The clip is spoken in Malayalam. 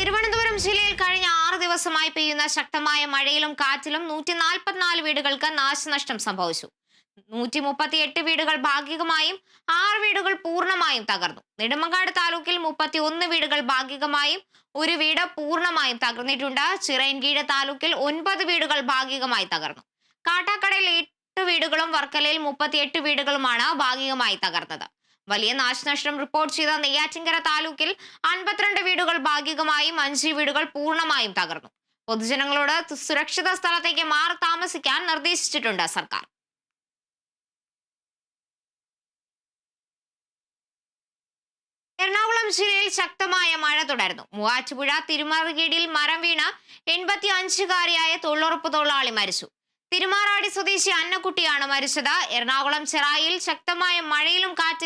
തിരുവനന്തപുരം ജില്ലയിൽ കഴിഞ്ഞ 6 ദിവസമായി പെയ്യുന്ന ശക്തമായ മഴയിലും കാറ്റിലും 144 വീടുകൾക്ക് നാശനഷ്ടം സംഭവിച്ചു. 138 വീടുകൾ ഭാഗികമായും 6 വീടുകൾ പൂർണ്ണമായും തകർന്നു. നെടുമങ്ങാട് താലൂക്കിൽ 31 വീടുകൾ ഭാഗികമായും 1 വീട് പൂർണ്ണമായും തകർന്നിട്ടുണ്ട്. ചിറയൻകീഴ് താലൂക്കിൽ 9 വീടുകൾ ഭാഗികമായി തകർന്നു. കാട്ടാക്കടയിൽ 8 വീടുകളും വർക്കലയിൽ 38 വീടുകളുമാണ് ഭാഗികമായി തകർന്നത്. വലിയ നാശനഷ്ടം റിപ്പോർട്ട് ചെയ്ത നെയ്യാറ്റിൻകര താലൂക്കിൽ 52 വീടുകൾ ഭാഗികമായും 5 വീടുകൾ പൂർണ്ണമായും തകർന്നു. പൊതുജനങ്ങളോട് സുരക്ഷിത സ്ഥലത്തേക്ക് മാറി താമസിക്കാൻ നിർദ്ദേശിച്ചിട്ടുണ്ട് സർക്കാർ. എറണാകുളം ജില്ലയിൽ ശക്തമായ മഴ തുടരുന്നു. മൂവാറ്റുപുഴ തിരുമറുകീടിൽ മരം വീണ് 85-കാരിയായ തൊഴിലുറപ്പ് തൊഴിലാളി മരിച്ചു. തിരുമാറാടി സ്വദേശി അന്നക്കുട്ടിയാണ് മരിച്ചത്. എറണാകുളം ചെറായിൽ ശക്തമായ മഴയിലും കാറ്റിലും